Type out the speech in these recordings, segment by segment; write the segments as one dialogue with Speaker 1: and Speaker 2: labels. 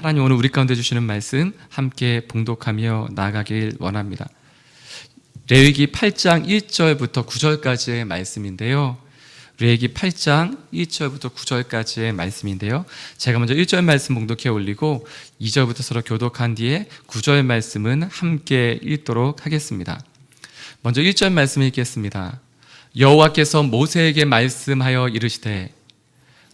Speaker 1: 하나님 오늘 우리 가운데 주시는 말씀 함께 봉독하며 나아가길 원합니다. 레위기 8장 1절부터 9절까지의 말씀인데요. 레위기 8장 1절부터 9절까지의 말씀인데요. 제가 먼저 1절 말씀 봉독해 올리고 2절부터 서로 교독한 뒤에 9절 말씀은 함께 읽도록 하겠습니다. 먼저 1절 말씀 읽겠습니다. 여호와께서 모세에게 말씀하여 이르시되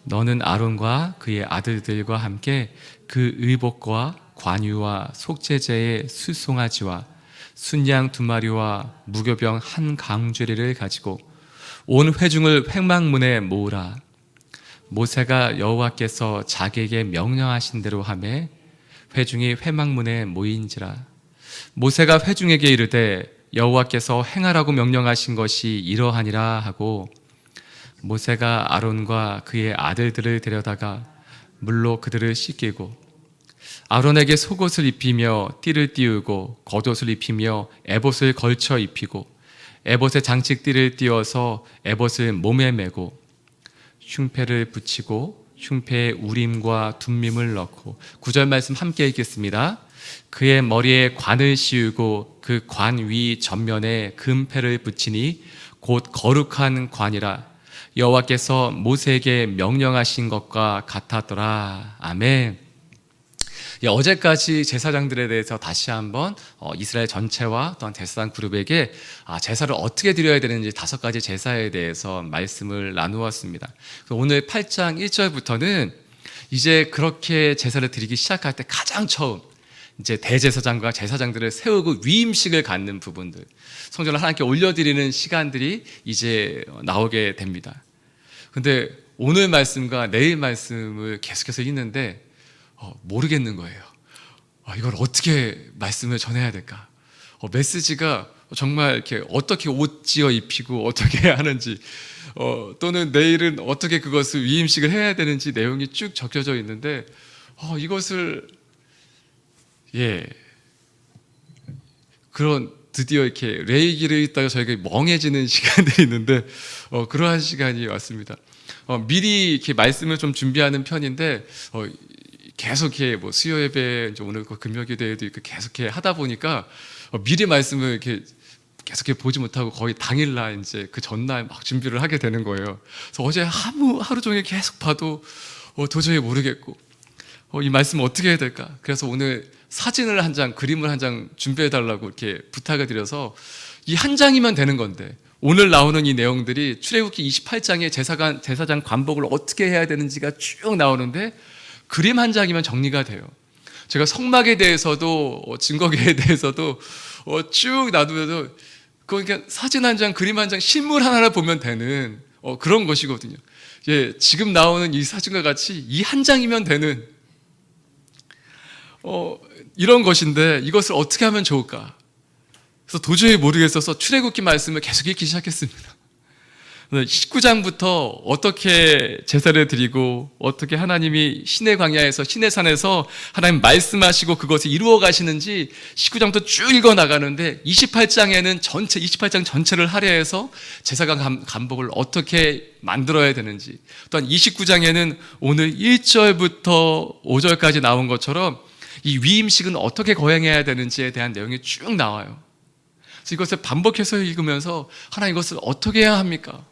Speaker 1: 너는 아론과 그의 아들들과 함께 그 의복과 관유와 속죄제의 수송아지와 순양 2마리와 무교병 1강죄리를 가지고 온 회중을 회막문에 모으라. 모세가 여호와께서 자기에게 명령하신 대로 하매 회중이 회막문에 모인지라. 모세가 회중에게 이르되 여호와께서 행하라고 명령하신 것이 이러하니라 하고 모세가 아론과 그의 아들들을 데려다가 물로 그들을 씻기고 아론에게 속옷을 입히며 띠를 띄우고 겉옷을 입히며 에봇을 걸쳐 입히고 에봇에 장식띠를 띄워서 에봇을 몸에 메고 흉패를 붙이고 흉패에 우림과 둠밈을 넣고 9절 말씀 함께 읽겠습니다. 그의 머리에 관을 씌우고 그 관 위 전면에 금패를 붙이니 곧 거룩한 관이라 여호와께서 모세에게 명령하신 것과 같았더라. 아멘. 어제까지 제사장들에 대해서 다시 한번 이스라엘 전체와 또한 제사장 그룹에게 제사를 어떻게 드려야 되는지 5가지 제사에 대해서 말씀을 나누었습니다. 오늘 8장 1절부터는 이제 그렇게 제사를 드리기 시작할 때 가장 처음 이제 대제사장과 제사장들을 세우고 위임식을 갖는 부분들, 성전을 하나님께 올려드리는 시간들이 이제 나오게 됩니다. 근데 오늘 말씀과 내일 말씀을 계속해서 읽는데 모르겠는 거예요. 이걸 어떻게 말씀을 전해야 될까? 메시지가 정말 이렇게 어떻게 옷 지어 입히고 어떻게 하는지, 또는 내일은 어떻게 그것을 위임식을 해야 되는지 내용이 쭉 적혀져 있는데 이것을 그런 드디어 이렇게 레위기를 읽다가 저희가 멍해지는 시간들이 있는데 그러한 시간이 왔습니다. 미리 이렇게 말씀을 좀 준비하는 편인데 계속 이렇게 뭐 수요 예배 이제 오늘 금요기도에도 이렇게 계속 이렇게 하다 보니까 미리 말씀을 이렇게 계속 이렇게 보지 못하고 거의 당일날 이제 그 전날 막 준비를 하게 되는 거예요. 그래서 어제 하루 종일 계속 봐도 도저히 모르겠고 이 말씀 어떻게 해야 될까? 그래서 오늘 사진을 한 장, 그림을 한 장 준비해 달라고 이렇게 부탁을 드려서 이 한 장이면 되는 건데 오늘 나오는 이 내용들이 출애굽기 28장의 제사장 관복을 어떻게 해야 되는지가 쭉 나오는데 그림 한 장이면 정리가 돼요. 제가 성막에 대해서도 증거계에 대해서도 쭉 놔두어도 그러니까 사진 한 장, 그림 한 장, 실물 하나를 보면 되는 그런 것이거든요. 지금 나오는 이 사진과 같이 이 한 장이면 되는 이런 것인데 이것을 어떻게 하면 좋을까? 그래서 도저히 모르겠어서 출애굽기 말씀을 계속 읽기 시작했습니다. 19장부터 어떻게 제사를 드리고 어떻게 하나님이 신의 광야에서 신의 산에서 하나님 말씀하시고 그것을 이루어 가시는지 19장부터 쭉 읽어 나가는데 28장에는 28장 전체를 할애해서 제사관 간복을 어떻게 만들어야 되는지, 또한 29장에는 오늘 1절부터 5절까지 나온 것처럼 이 위임식은 어떻게 거행해야 되는지에 대한 내용이 쭉 나와요. 그래서 이것을 반복해서 읽으면서 하나님 이것을 어떻게 해야 합니까?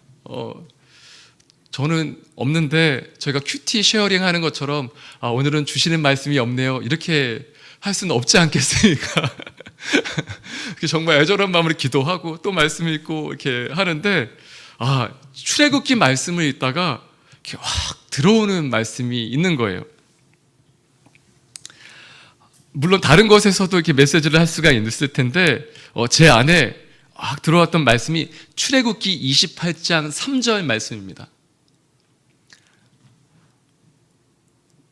Speaker 1: 저는 없는데 저희가 큐티 쉐어링 하는 것처럼 오늘은 주시는 말씀이 없네요 이렇게 할 수는 없지 않겠습니까? 정말 애절한 마음으로 기도하고 또 말씀 읽고 이렇게 하는데 출애굽기 말씀을 읽다가 이렇게 확 들어오는 말씀이 있는 거예요. 물론 다른 것에서도 이렇게 메시지를 할 수가 있을 텐데 제 안에 들어왔던 말씀이 출애굽기 28장 3절 말씀입니다.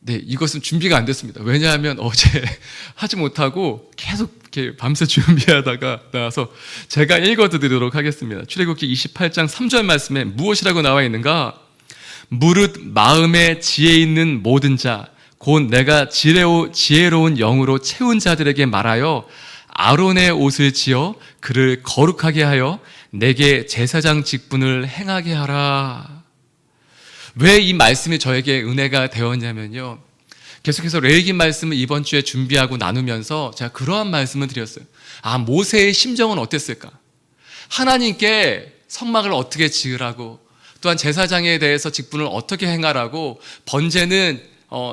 Speaker 1: 이것은 준비가 안 됐습니다. 왜냐하면 어제 하지 못하고 계속 이렇게 밤새 준비하다가 나와서 제가 읽어드리도록 하겠습니다. 출애굽기 28장 3절 말씀에 무엇이라고 나와 있는가? 무릇 마음에 지혜 있는 모든 자 곧 내가 지혜로운 영으로 채운 자들에게 말하여 아론의 옷을 지어 그를 거룩하게 하여 내게 제사장 직분을 행하게 하라. 왜 이 말씀이 저에게 은혜가 되었냐면요, 계속해서 레위기 말씀을 이번 주에 준비하고 나누면서 제가 그러한 말씀을 드렸어요. 모세의 심정은 어땠을까? 하나님께 성막을 어떻게 지으라고, 또한 제사장에 대해서 직분을 어떻게 행하라고, 번제는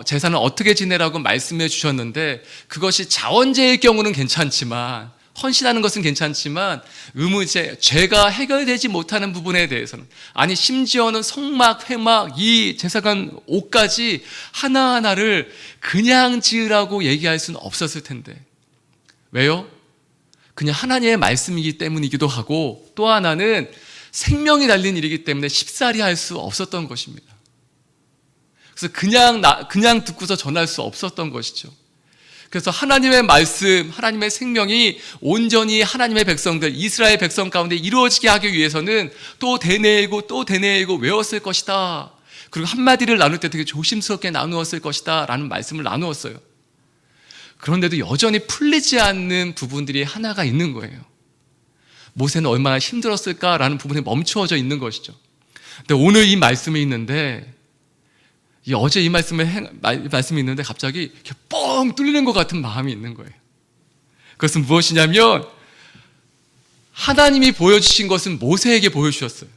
Speaker 1: 제사는 어떻게 지내라고 말씀해 주셨는데, 그것이 자원제의 경우는 괜찮지만, 헌신하는 것은 괜찮지만 의무제, 죄가 해결되지 못하는 부분에 대해서는, 아니 심지어는 성막, 회막, 이 제사관 옷까지 하나하나를 그냥 지으라고 얘기할 수는 없었을 텐데, 왜요? 그냥 하나님의 말씀이기 때문이기도 하고, 또 하나는 생명이 달린 일이기 때문에 쉽사리 할 수 없었던 것입니다. 그래서 그냥 듣고서 전할 수 없었던 것이죠. 그래서 하나님의 말씀, 하나님의 생명이 온전히 하나님의 백성들, 이스라엘 백성 가운데 이루어지게 하기 위해서는 또 되뇌이고 외웠을 것이다. 그리고 한마디를 나눌 때 되게 조심스럽게 나누었을 것이다 라는 말씀을 나누었어요. 그런데도 여전히 풀리지 않는 부분들이 하나가 있는 거예요. 모세는 얼마나 힘들었을까라는 부분에 멈추어져 있는 것이죠. 근데 오늘 이 말씀이 있는데, 어제 이 말씀이 있는데 갑자기 이렇게 뻥 뚫리는 것 같은 마음이 있는 거예요. 그것은 무엇이냐면, 하나님이 보여주신 것은 모세에게 보여주셨어요.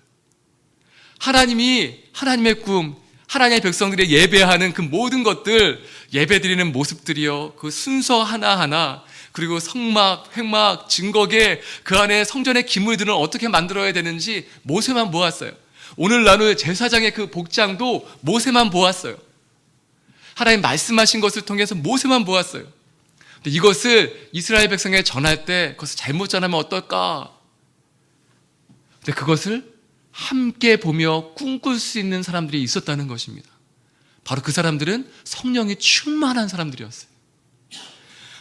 Speaker 1: 하나님이 하나님의 꿈, 하나님의 백성들이 예배하는 그 모든 것들, 예배드리는 모습들이요, 그 순서 하나하나, 그리고 성막, 횡막, 증거계, 그 안에 성전의 기물들은 어떻게 만들어야 되는지 모세만 보았어요. 오늘 나눌 제사장의 그 복장도 모세만 보았어요. 하나님 말씀하신 것을 통해서 모세만 보았어요. 근데 이것을 이스라엘 백성에게 전할 때 그것을 잘못 전하면 어떨까? 근데 그것을 함께 보며 꿈꿀 수 있는 사람들이 있었다는 것입니다. 바로 그 사람들은 성령이 충만한 사람들이었어요.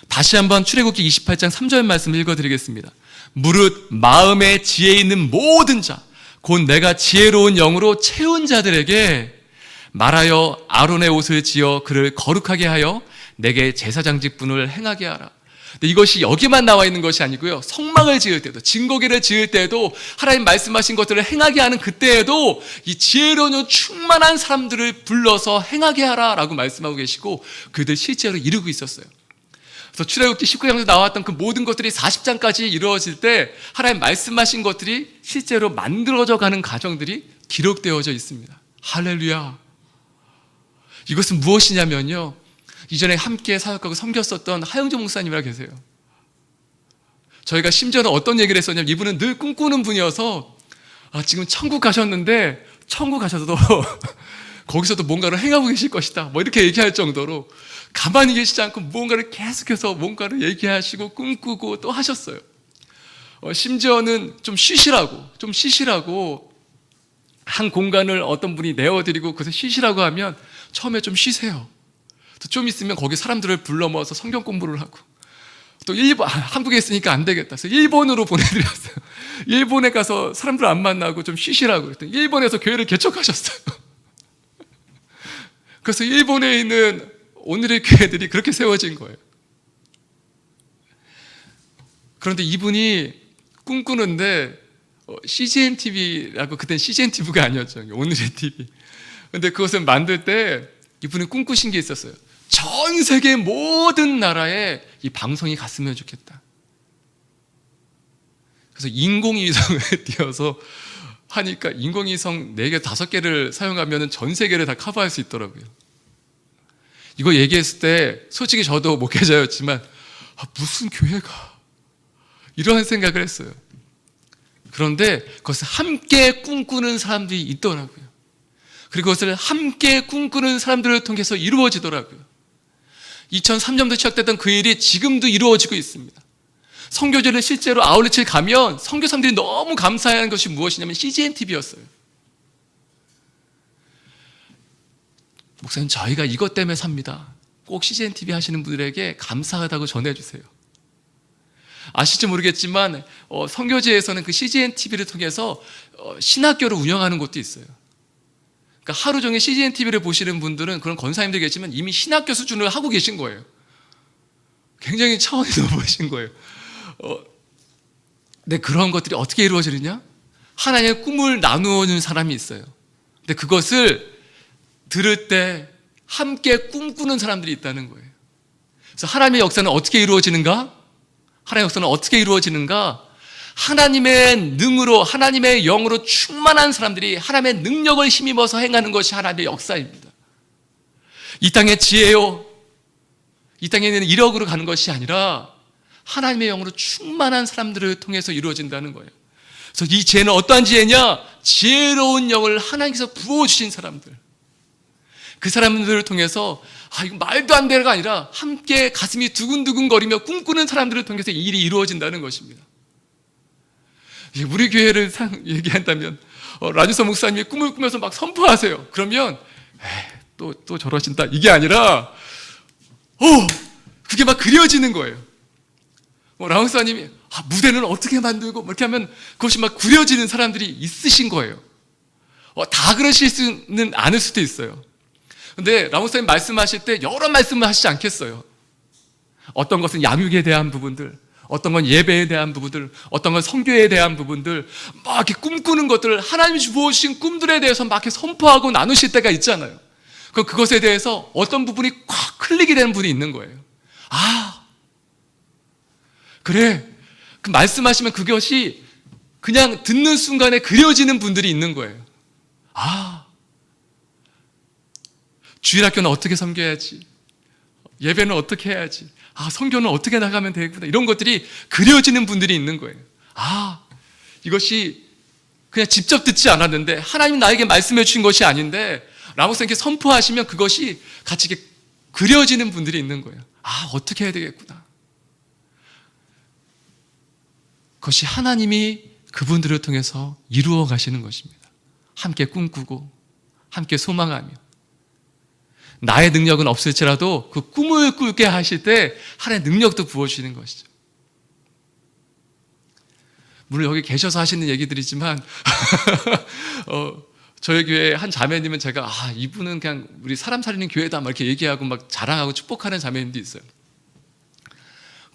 Speaker 1: 다시 한번 출애굽기 28장 3절 말씀 읽어드리겠습니다. 무릇 마음에 지혜 있는 모든 자, 곧 내가 지혜로운 영으로 채운 자들에게 말하여 아론의 옷을 지어 그를 거룩하게 하여 내게 제사장 직분을 행하게 하라. 근데 이것이 여기만 나와 있는 것이 아니고요, 성막을 지을 때도, 증거기를 지을 때도, 하나님 말씀하신 것들을 행하게 하는 그때에도 이 지혜로운 충만한 사람들을 불러서 행하게 하라 라고 말씀하고 계시고, 그들 실제로 이루고 있었어요. 그래서 출애굽기 19장에서 나왔던 그 모든 것들이 40장까지 이루어질 때 하나님 말씀하신 것들이 실제로 만들어져 가는 과정들이 기록되어져 있습니다. 할렐루야. 이것은 무엇이냐면요, 이전에 함께 사역하고 섬겼었던 하영조 목사님이라 계세요. 저희가 심지어는 어떤 얘기를 했었냐면, 이분은 늘 꿈꾸는 분이어서 지금 천국 가셨는데 천국 가셔도 거기서도 뭔가를 행하고 계실 것이다, 뭐 이렇게 얘기할 정도로 가만히 계시지 않고 무언가를 계속해서 뭔가를 얘기하시고 꿈꾸고 또 하셨어요. 심지어는 좀 쉬시라고 한 공간을 어떤 분이 내어드리고 그래서 쉬시라고 하면 처음에 좀 쉬세요. 또 좀 있으면 거기 사람들을 불러 모아서 성경 공부를 하고, 또 한국에 있으니까 안 되겠다, 그래서 일본으로 보내드렸어요. 일본에 가서 사람들 안 만나고 좀 쉬시라고 그랬더니 일본에서 교회를 개척하셨어요. 그래서 일본에 있는 오늘의 교회들이 그렇게 세워진 거예요. 그런데 이분이 꿈꾸는데 CGN TV라고, 그땐 CGN TV가 아니었죠, 오늘의 TV. 근데 그것을 만들 때 이분이 꿈꾸신 게 있었어요. 전 세계 모든 나라에 이 방송이 갔으면 좋겠다. 그래서 인공위성을 띄워서 하니까 인공위성 4개, 5개를 사용하면 전 세계를 다 커버할 수 있더라고요. 이거 얘기했을 때 솔직히 저도 목회자였지만 무슨 교회가, 이런 생각을 했어요. 그런데 그것을 함께 꿈꾸는 사람들이 있더라고요. 그리고 그것을 함께 꿈꾸는 사람들을 통해서 이루어지더라고요. 2003년도 시작됐던 그 일이 지금도 이루어지고 있습니다. 선교제를 실제로 아울렛을 가면 선교사님들이 너무 감사해하는 것이 무엇이냐면 CGN TV였어요. 목사님, 저희가 이것 때문에 삽니다. 꼭 CGN TV 하시는 분들에게 감사하다고 전해주세요. 아실지 모르겠지만 선교제에서는 그 CGN TV를 통해서 신학교를 운영하는 곳도 있어요. 그러니까 하루 종일 CGN TV를 보시는 분들은, 그런 권사님들 계시면 이미 신학교 수준을 하고 계신 거예요. 굉장히 차원이 넘으신 거예요. 근데 그런 것들이 어떻게 이루어지느냐? 하나님의 꿈을 나누어주는 사람이 있어요. 근데 그것을 들을 때 함께 꿈꾸는 사람들이 있다는 거예요. 그래서 하나님의 역사는 어떻게 이루어지는가? 하나님의 역사는 어떻게 이루어지는가? 하나님의 능으로, 하나님의 영으로 충만한 사람들이 하나님의 능력을 힘입어서 행하는 것이 하나님의 역사입니다. 이 땅의 지혜요, 이 땅에 있는 이력으로 가는 것이 아니라 하나님의 영으로 충만한 사람들을 통해서 이루어진다는 거예요. 그래서 이 지혜는 어떠한 지혜냐? 지혜로운 영을 하나님께서 부어주신 사람들, 그 사람들을 통해서 이거 말도 안 되는가 아니라 함께 가슴이 두근두근거리며 꿈꾸는 사람들을 통해서 이 일이 이루어진다는 것입니다. 우리 교회를 얘기한다면 라니서 목사님이 꿈을 꾸면서 막 선포하세요. 그러면 또 저러신다 이게 아니라 그게 막 그려지는 거예요. 라운 목사님이 무대는 어떻게 만들고 이렇게 하면 그것이 막 그려지는 사람들이 있으신 거예요. 다 그러실 수는 않을 수도 있어요. 근데 라운 목사님 말씀하실 때 여러 말씀을 하시지 않겠어요. 어떤 것은 양육에 대한 부분들, 어떤 건 예배에 대한 부분들, 어떤 건 선교에 대한 부분들, 막 이렇게 꿈꾸는 것들을 하나님이 주어주신 꿈들에 대해서 막 이렇게 선포하고 나누실 때가 있잖아요. 그것에 대해서 어떤 부분이 콱 클릭이 되는 분이 있는 거예요. 그래. 그 말씀하시면 그것이 그냥 듣는 순간에 그려지는 분들이 있는 거예요. 주일학교는 어떻게 섬겨야지, 예배는 어떻게 해야지, 선교는 어떻게 나가면 되겠구나, 이런 것들이 그려지는 분들이 있는 거예요. 이것이 그냥 직접 듣지 않았는데 하나님 나에게 말씀해 주신 것이 아닌데 라모스님께 선포하시면 그것이 같이 이렇게 그려지는 분들이 있는 거예요. 어떻게 해야 되겠구나. 그것이 하나님이 그분들을 통해서 이루어 가시는 것입니다. 함께 꿈꾸고 함께 소망하며, 나의 능력은 없을지라도 그 꿈을 꾸게 하실 때 하나님의 능력도 부어주시는 것이죠. 물론 여기 계셔서 하시는 얘기들이지만 저희 교회 한 자매님은 제가 이분은 그냥 우리 사람 살리는 교회다 막 이렇게 얘기하고 막 자랑하고 축복하는 자매님도 있어요.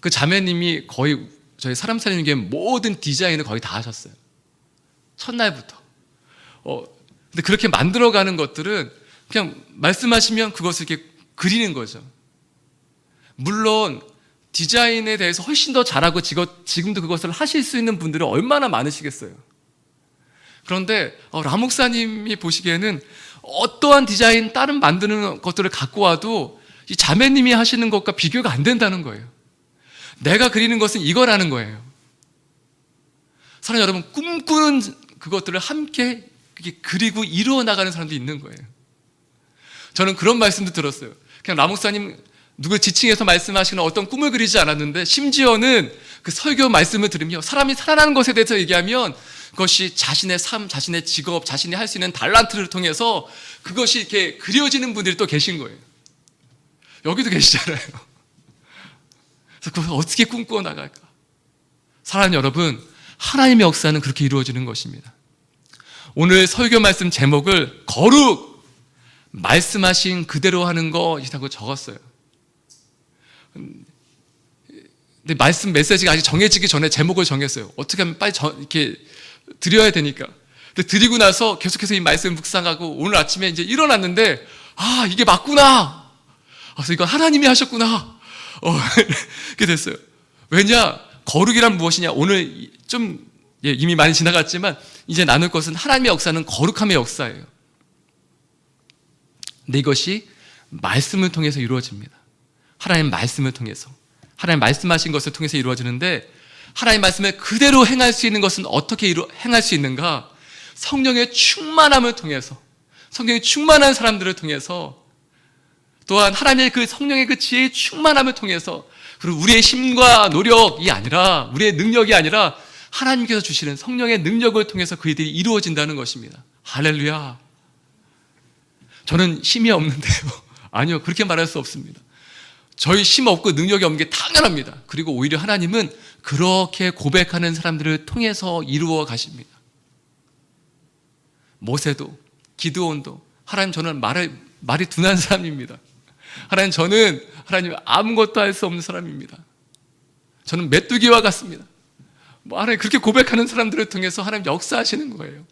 Speaker 1: 그 자매님이 거의 저희 사람 살리는 교회 모든 디자인을 거의 다 하셨어요. 첫날부터. 근데 그렇게 만들어가는 것들은 그냥 말씀하시면 그것을 이렇게 그리는 거죠. 물론 디자인에 대해서 훨씬 더 잘하고 지금도 그것을 하실 수 있는 분들은 얼마나 많으시겠어요. 그런데 라 목사님이 보시기에는 어떠한 디자인 다른 만드는 것들을 갖고 와도 이 자매님이 하시는 것과 비교가 안 된다는 거예요. 내가 그리는 것은 이거라는 거예요. 사랑하는 여러분, 꿈꾸는 그것들을 함께 그리고 이루어 나가는 사람도 있는 거예요. 저는 그런 말씀도 들었어요. 그냥 라 목사님 누굴 지칭해서 말씀하시는 어떤 꿈을 그리지 않았는데, 심지어는 그 설교 말씀을 들으며 사람이 살아나는 것에 대해서 얘기하면 그것이 자신의 삶, 자신의 직업, 자신이 할 수 있는 달란트를 통해서 그것이 이렇게 그려지는 분들이 또 계신 거예요. 여기도 계시잖아요. 그래서 그걸 어떻게 꿈꾸어 나갈까? 사랑하는 여러분, 하나님의 역사는 그렇게 이루어지는 것입니다. 오늘 설교 말씀 제목을 거룩, 말씀하신 그대로 하는 것이라고 적었어요. 근데 말씀 메시지가 아직 정해지기 전에 제목을 정했어요. 어떻게 하면 빨리 이렇게 드려야 되니까. 근데 드리고 나서 계속해서 이 말씀 묵상하고 오늘 아침에 이제 일어났는데 이게 맞구나. 그래서 이건 하나님이 하셨구나. 이렇게 됐어요. 왜냐? 거룩이란 무엇이냐? 오늘 좀 이미 많이 지나갔지만 이제 나눌 것은 하나님의 역사는 거룩함의 역사예요. 근데 이것이 말씀을 통해서 이루어집니다. 하나님 말씀을 통해서, 하나님 말씀하신 것을 통해서 이루어지는데, 하나님 말씀을 그대로 행할 수 있는 것은 어떻게 행할 수 있는가? 성령의 충만함을 통해서, 성령의 충만한 사람들을 통해서, 또한 하나님의 그 성령의 그 지혜의 충만함을 통해서, 그리고 우리의 힘과 노력이 아니라, 우리의 능력이 아니라 하나님께서 주시는 성령의 능력을 통해서 그 일들이 이루어진다는 것입니다. 할렐루야. 저는 힘이 없는데요. 아니요, 그렇게 말할 수 없습니다. 저희 힘 없고 능력이 없는 게 당연합니다. 그리고 오히려 하나님은 그렇게 고백하는 사람들을 통해서 이루어 가십니다. 모세도, 기드온도, 하나님 저는 말이 둔한 사람입니다. 하나님 아무것도 할 수 없는 사람입니다. 저는 메뚜기와 같습니다. 하나님 그렇게 고백하는 사람들을 통해서 하나님 역사하시는 거예요.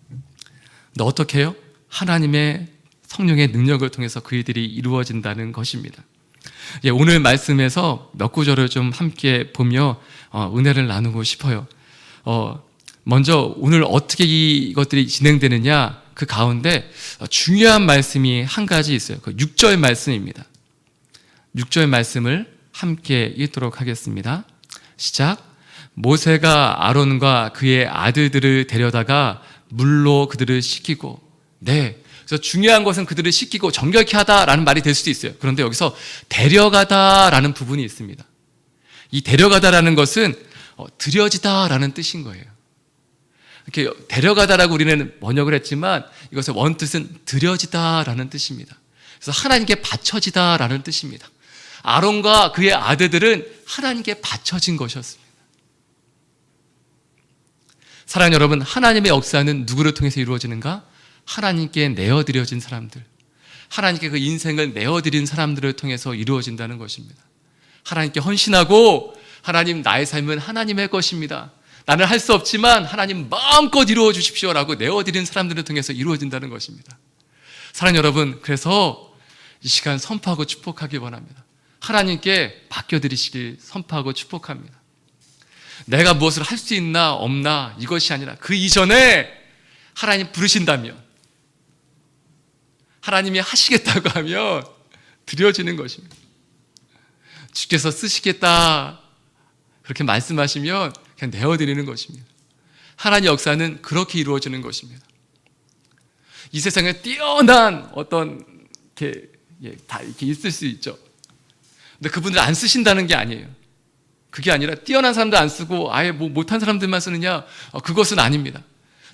Speaker 1: 근데 어떻게 해요? 하나님의 성령의 능력을 통해서 그 일들이 이루어진다는 것입니다. 오늘 말씀에서 몇 구절을 좀 함께 보며 은혜를 나누고 싶어요. 먼저 오늘 어떻게 이것들이 진행되느냐, 그 가운데 중요한 말씀이 한 가지 있어요. 그 6절 말씀입니다. 6절 말씀을 함께 읽도록 하겠습니다. 시작. 모세가 아론과 그의 아들들을 데려다가 물로 그들을 씻기고, 그래서 중요한 것은 그들을 씻기고 정결케 하다라는 말이 될 수도 있어요. 그런데 여기서 데려가다라는 부분이 있습니다. 이 데려가다라는 것은 들여지다라는 뜻인 거예요. 이렇게 데려가다라고 우리는 번역을 했지만 이것의 원뜻은 들여지다라는 뜻입니다. 그래서 하나님께 바쳐지다라는 뜻입니다. 아론과 그의 아들들은 하나님께 바쳐진 것이었습니다. 사랑하는 여러분, 하나님의 역사는 누구를 통해서 이루어지는가? 하나님께 내어드려진 사람들, 하나님께 그 인생을 내어드린 사람들을 통해서 이루어진다는 것입니다. 하나님께 헌신하고, 하나님, 나의 삶은 하나님의 것입니다, 나는 할 수 없지만 하나님 마음껏 이루어 주십시오라고 내어드린 사람들을 통해서 이루어진다는 것입니다. 사랑하는 여러분, 그래서 이 시간 선포하고 축복하기 원합니다. 하나님께 맡겨드리시길 선포하고 축복합니다. 내가 무엇을 할 수 있나 없나 이것이 아니라 그 이전에 하나님 부르신다면, 하나님이 하시겠다고 하면 드려지는 것입니다. 주께서 쓰시겠다 그렇게 말씀하시면 그냥 내어드리는 것입니다. 하나님의 역사는 그렇게 이루어지는 것입니다. 이 세상에 뛰어난 어떤 다 이렇게 있을 수 있죠. 근데 그분들 안 쓰신다는 게 아니에요. 그게 아니라 뛰어난 사람들 안 쓰고 아예 못한 사람들만 쓰느냐, 그것은 아닙니다.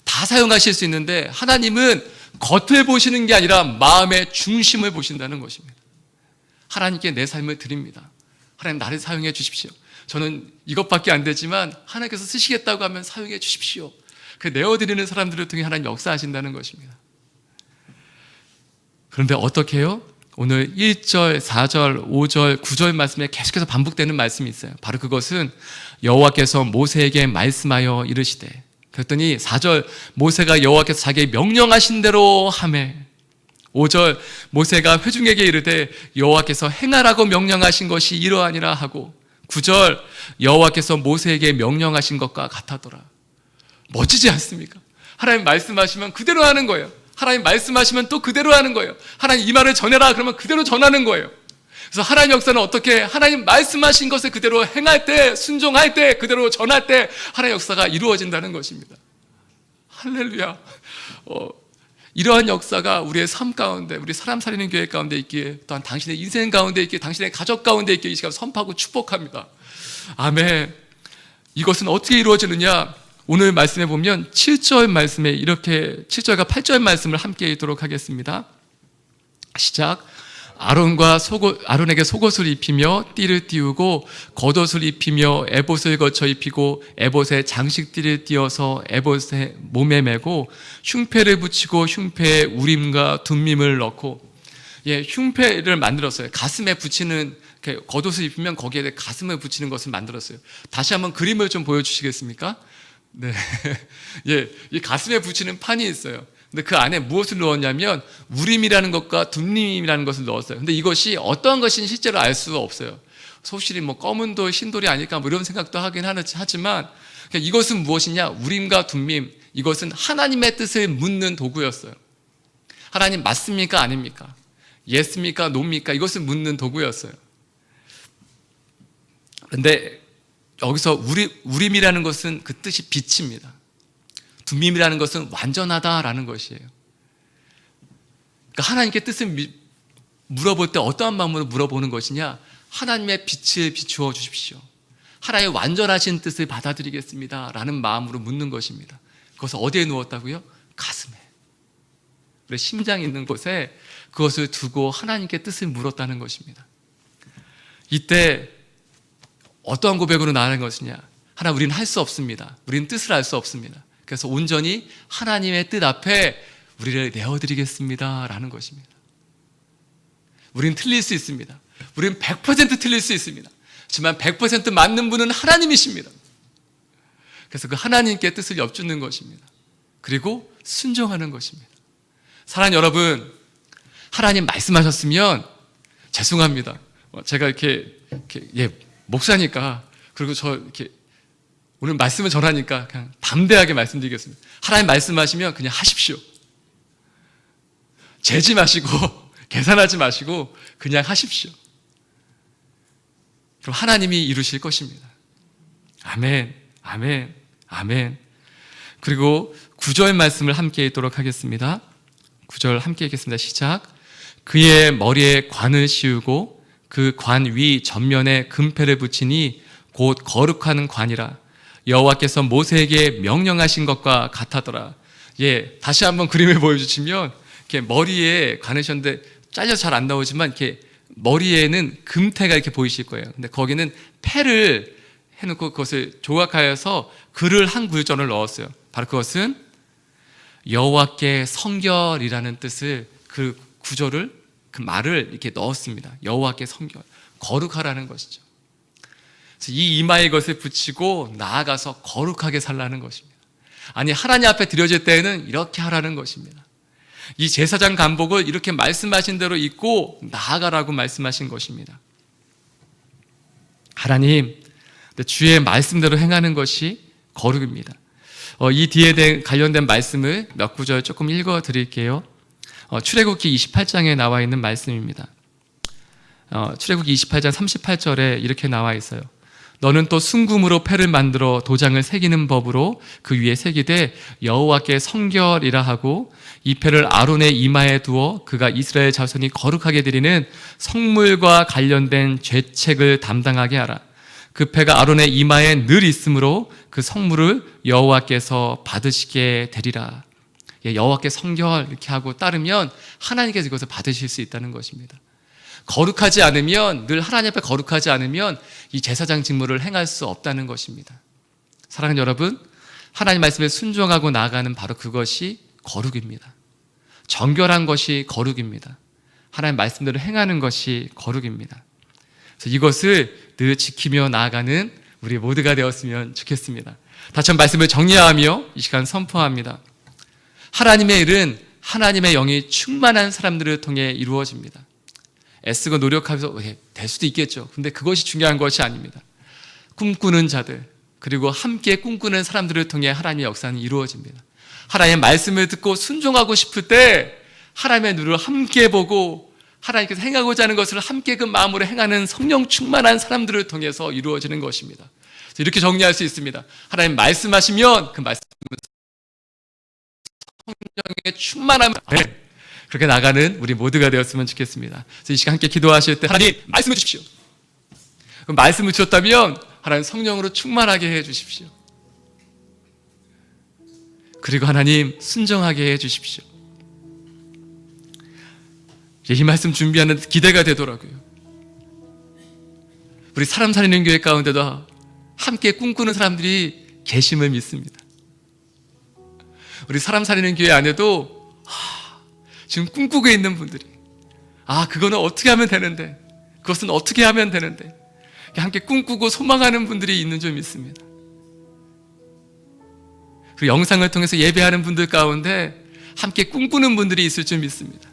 Speaker 1: 다 사용하실 수 있는데 하나님은 겉을 보시는 게 아니라 마음의 중심을 보신다는 것입니다. 하나님께 내 삶을 드립니다. 하나님, 나를 사용해 주십시오. 저는 이것밖에 안 되지만 하나님께서 쓰시겠다고 하면 사용해 주십시오. 그 내어드리는 사람들을 통해 하나님 역사하신다는 것입니다. 그런데 어떻게 해요? 오늘 1절, 4절, 5절, 9절 말씀에 계속해서 반복되는 말씀이 있어요. 바로 그것은 여호와께서 모세에게 말씀하여 이르시되, 그랬더니 4절, 모세가 여호와께서 자기에게 명령하신 대로 하매, 5절, 모세가 회중에게 이르되 여호와께서 행하라고 명령하신 것이 이러하니라 하고, 9절, 여호와께서 모세에게 명령하신 것과 같았더라. 멋지지 않습니까? 하나님 말씀하시면 그대로 하는 거예요. 하나님 말씀하시면 또 그대로 하는 거예요. 하나님 이 말을 전해라 그러면 그대로 전하는 거예요. 그래서 하나님 역사는 어떻게, 하나님 말씀하신 것을 그대로 행할 때, 순종할 때, 그대로 전할 때 하나님 역사가 이루어진다는 것입니다. 할렐루야. 이러한 역사가 우리의 삶 가운데, 우리 사람 살리는 교회 가운데 있기에, 또한 당신의 인생 가운데 있기에, 당신의 가족 가운데 있기에 이 시간 선포하고 축복합니다. 아멘. 이것은 어떻게 이루어지느냐? 오늘 말씀에 보면 7절 말씀에 이렇게 7절과 8절 말씀을 함께 읽도록 하겠습니다. 시작. 아론에게 속옷을 입히며 띠를 띄우고 겉옷을 입히며 에봇을 거쳐 입히고 에봇에 장식띠를 띄어서 에봇의 몸에 메고 흉패를 붙이고 흉패에 우림과 둠밈을 넣고, 흉패를 만들었어요. 가슴에 붙이는, 겉옷을 입히면 거기에 가슴을 붙이는 것을 만들었어요. 다시 한번 그림을 좀 보여주시겠습니까? 네. 이 가슴에 붙이는 판이 있어요. 근데 그 안에 무엇을 넣었냐면 우림이라는 것과 둠림이라는 것을 넣었어요. 근데 이것이 어떠한 것인지 실제로 알 수가 없어요. 소실이 검은 돌, 흰돌이 아닐까 이런 생각도 하긴 하지만, 이것은 무엇이냐? 우림과 둠림, 이것은 하나님의 뜻을 묻는 도구였어요. 하나님 맞습니까? 아닙니까? 예스입니까? 노입니까? 이것을 묻는 도구였어요. 그런데 여기서 우림이라는 것은 그 뜻이 빛입니다. 둠밈이라는 것은 완전하다라는 것이에요. 그러니까 하나님께 뜻을 물어볼 때 어떠한 마음으로 물어보는 것이냐? 하나님의 빛을 비추어 주십시오. 하나님의 완전하신 뜻을 받아들이겠습니다 라는 마음으로 묻는 것입니다. 그것을 어디에 누웠다고요? 가슴에. 우리 심장이 있는 곳에 그것을 두고 하나님께 뜻을 물었다는 것입니다. 이때 어떠한 고백으로 나아가는 것이냐? 하나, 우리는 할 수 없습니다. 우리는 뜻을 알 수 없습니다. 그래서 온전히 하나님의 뜻 앞에 우리를 내어드리겠습니다 라는 것입니다. 우리는 틀릴 수 있습니다. 우리는 100% 틀릴 수 있습니다. 하지만 100% 맞는 분은 하나님이십니다. 그래서 그 하나님께 뜻을 엿주는 것입니다. 그리고 순종하는 것입니다. 사랑하는 여러분, 하나님 말씀하셨으면 죄송합니다. 제가 이렇게 목사니까, 그리고 저 이렇게 오늘 말씀을 전하니까 그냥 담대하게 말씀드리겠습니다. 하나님 말씀하시면 그냥 하십시오. 재지 마시고 계산하지 마시고 그냥 하십시오. 그럼 하나님이 이루실 것입니다. 아멘, 아멘, 아멘. 그리고 9절 말씀을 함께 읽도록 하겠습니다. 9절 함께 읽겠습니다. 시작. 그의 머리에 관을 씌우고 그 관 위 전면에 금패를 붙이니 곧 거룩한 관이라. 여호와께서 모세에게 명령하신 것과 같았더라. 다시 한번 그림을 보여주시면 이렇게 머리에 관으셨는데 잘려서 잘 안 나오지만 이렇게 머리에는 금태가 이렇게 보이실 거예요. 근데 거기는 패를 해놓고 그것을 조각하여서 글을 한 구절을 넣었어요. 바로 그것은 여호와께 성결이라는 뜻을, 그 구절을, 그 말을 이렇게 넣었습니다. 여호와께 성결, 거룩하라는 것이죠. 그래서 이 이마에 이것을 붙이고 나아가서 거룩하게 살라는 것입니다. 아니, 하나님 앞에 드려질 때에는 이렇게 하라는 것입니다. 이 제사장 간복을 이렇게 말씀하신 대로 입고 나아가라고 말씀하신 것입니다. 하나님, 주의 말씀대로 행하는 것이 거룩입니다. 이 뒤에 관련된 말씀을 몇 구절 조금 읽어 드릴게요. 출애굽기 28장에 나와 있는 말씀입니다. 출애굽기 28장 38절에 이렇게 나와 있어요. 너는 또 순금으로 패를 만들어 도장을 새기는 법으로 그 위에 새기되 여호와께 성결이라 하고 이 패를 아론의 이마에 두어 그가 이스라엘 자손이 거룩하게 드리는 성물과 관련된 죄책을 담당하게 하라. 그 패가 아론의 이마에 늘 있으므로 그 성물을 여호와께서 받으시게 되리라. 여호와께 성결 이렇게 하고 따르면 하나님께서 이것을 받으실 수 있다는 것입니다. 거룩하지 않으면, 늘 하나님 앞에 거룩하지 않으면 이 제사장 직무를 행할 수 없다는 것입니다. 사랑하는 여러분, 하나님 말씀에 순종하고 나아가는 바로 그것이 거룩입니다. 정결한 것이 거룩입니다. 하나님 말씀대로 행하는 것이 거룩입니다. 그래서 이것을 늘 지키며 나아가는 우리 모두가 되었으면 좋겠습니다. 다시 한번 말씀을 정리하며 이 시간 선포합니다. 하나님의 일은 하나님의 영이 충만한 사람들을 통해 이루어집니다. 애쓰고 노력하면서 될 수도 있겠죠. 근데 그것이 중요한 것이 아닙니다. 꿈꾸는 자들, 그리고 함께 꿈꾸는 사람들을 통해 하나님의 역사는 이루어집니다. 하나님의 말씀을 듣고 순종하고 싶을 때 하나님의 눈을 함께 보고 하나님께서 행하고자 하는 것을 함께 그 마음으로 행하는 성령 충만한 사람들을 통해서 이루어지는 것입니다. 이렇게 정리할 수 있습니다. 하나님 말씀하시면 그 말씀은 성령의 충만함, 그렇게 나가는 우리 모두가 되었으면 좋겠습니다. 그래서 이 시간 함께 기도하실 때 하나님 말씀해 주십시오. 그럼 말씀을 주셨다면 하나님 성령으로 충만하게 해 주십시오. 그리고 하나님 순종하게 해 주십시오. 이 말씀 준비하는 기대가 되더라고요. 우리 사람 살리는 교회 가운데도 함께 꿈꾸는 사람들이 계심을 믿습니다. 우리 사람 살리는 교회 안에도 지금 꿈꾸고 있는 분들이, 그거는 어떻게 하면 되는데, 그것은 어떻게 하면 되는데, 함께 꿈꾸고 소망하는 분들이 있는 줄 믿습니다. 그리고 영상을 통해서 예배하는 분들 가운데 함께 꿈꾸는 분들이 있을 줄 믿습니다.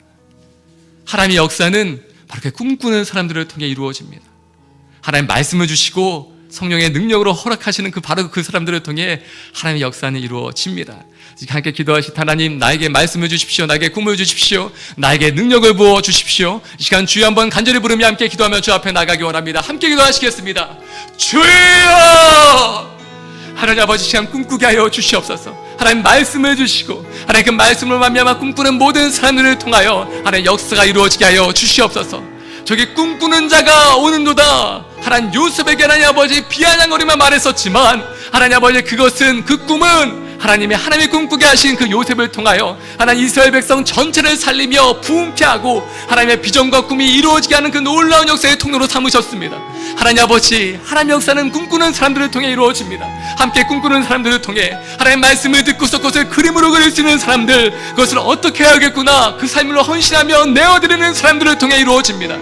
Speaker 1: 하나님의 역사는 바로 그 꿈꾸는 사람들을 통해 이루어집니다. 하나님 말씀을 주시고 성령의 능력으로 허락하시는 바로 그 사람들을 통해 하나님의 역사는 이루어집니다. 함께 기도하실 때 하나님 나에게 말씀을 주십시오. 나에게 꿈을 주십시오. 나에게 능력을 부어 주십시오. 이 시간 주여 한번 간절히 부르며 함께 기도하며 주 앞에 나가기 원합니다. 함께 기도하시겠습니다. 주여! 하나님 아버지, 시간 꿈꾸게 하여 주시옵소서. 하나님 말씀을 주시고 하나님 그 말씀을 말미암아 꿈꾸는 모든 사람들을 통하여 하나님 역사가 이루어지게 하여 주시옵소서. 저기 꿈꾸는 자가 오는도다. 하나님 요셉에게 하나님 아버지 비아냥거리만 말했었지만 하나님 아버지 그것은, 그 꿈은 하나님이 꿈꾸게 하신 그 요셉을 통하여 하나님 이스라엘 백성 전체를 살리며 부흥케 하고 하나님의 비전과 꿈이 이루어지게 하는 그 놀라운 역사의 통로로 삼으셨습니다. 하나님 아버지, 하나님 역사는 꿈꾸는 사람들을 통해 이루어집니다. 함께 꿈꾸는 사람들을 통해 하나님 말씀을 듣고서 그것을 그림으로 그릴 수 있는 사람들, 그것을 어떻게 해야겠구나, 그 삶으로 헌신하며 내어드리는 사람들을 통해 이루어집니다.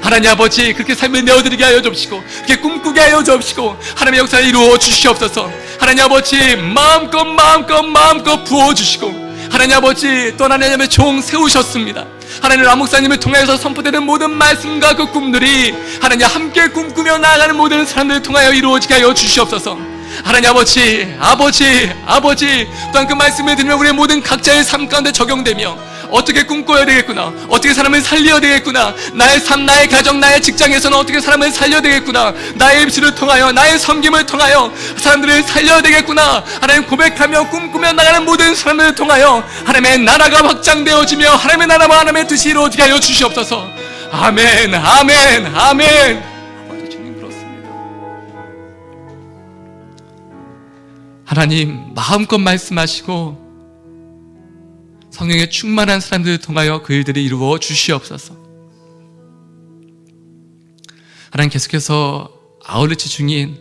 Speaker 1: 하나님 아버지, 그렇게 삶을 내어드리게 하여 주시고 그렇게 꿈꾸게 하여 주시고 하나님의 역사를 이루어 주시옵소서. 하나님 아버지, 마음껏 부어주시고 하나님 아버지, 또 하나님의 종 세우셨습니다. 하나님 라목사님을 통해서 선포되는 모든 말씀과 그 꿈들이 하나님 함께 꿈꾸며 나아가는 모든 사람들을 통하여 이루어지게 하여 주시옵소서. 하나님 아버지 또한 그 말씀을 들으며 우리의 모든 각자의 삶 가운데 적용되며 어떻게 꿈꿔야 되겠구나, 어떻게 사람을 살려야 되겠구나, 나의 삶, 나의 가정, 나의 직장에서는 어떻게 사람을 살려야 되겠구나, 나의 입술을 통하여, 나의 섬김을 통하여 사람들을 살려야 되겠구나, 하나님 고백하며 꿈꾸며 나가는 모든 사람들을 통하여 하나님의 나라가 확장되어지며 하나님의 나라와 하나님의 뜻이 이루어지게 하여 주시옵소서. 아멘. 아버지 주님 그렇습니다. 하나님 마음껏 말씀하시고 성령의 충만한 사람들을 통하여 그 일들이 이루어 주시옵소서. 하나님 계속해서 아울리치 중인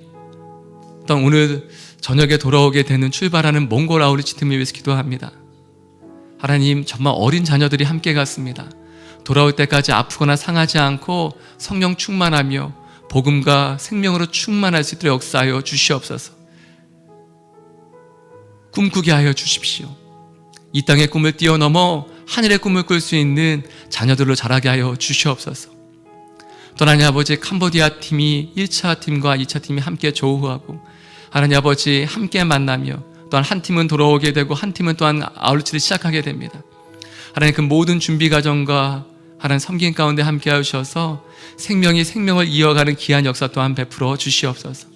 Speaker 1: 어떤 오늘 저녁에 돌아오게 되는 출발하는 몽골 아울리치 팀을 위해서 기도합니다. 하나님 정말 어린 자녀들이 함께 갔습니다. 돌아올 때까지 아프거나 상하지 않고 성령 충만하며 복음과 생명으로 충만할 수 있도록 역사하여 주시옵소서. 꿈꾸게 하여 주십시오. 이 땅의 꿈을 뛰어넘어 하늘의 꿈을 꿀 수 있는 자녀들로 자라게 하여 주시옵소서. 또 하나님 아버지 캄보디아 팀이 1차 팀과 2차 팀이 함께 조우하고 하나님 아버지 함께 만나며 또한 한 팀은 돌아오게 되고 한 팀은 또한 아울리치를 시작하게 됩니다. 하나님 그 모든 준비 과정과 하나님 섬긴 가운데 함께 하셔서 생명이 생명을 이어가는 귀한 역사 또한 베풀어 주시옵소서.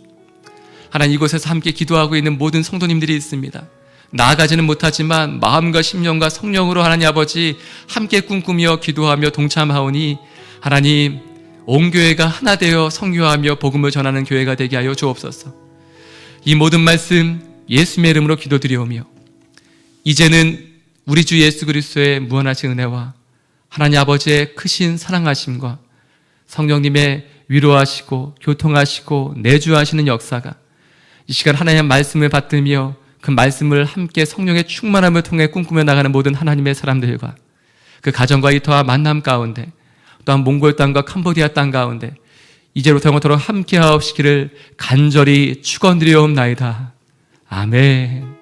Speaker 1: 하나님 이곳에서 함께 기도하고 있는 모든 성도님들이 있습니다. 나아가지는 못하지만 마음과 심령과 성령으로 하나님 아버지 함께 꿈꾸며 기도하며 동참하오니 하나님 온 교회가 하나 되어 선교하며 복음을 전하는 교회가 되게 하여 주옵소서. 이 모든 말씀 예수님의 이름으로 기도드리오며 이제는 우리 주 예수 그리스도의 무한하신 은혜와 하나님 아버지의 크신 사랑하심과 성령님의 위로하시고 교통하시고 내주하시는 역사가 이 시간 하나님의 말씀을 받들며 그 말씀을 함께 성령의 충만함을 통해 꿈꾸며 나가는 모든 하나님의 사람들과 그 가정과 이터와 만남 가운데 또한 몽골 땅과 캄보디아 땅 가운데 이제부터 영원토록 함께 하옵시기를 간절히 축원드리옵나이다. 아멘.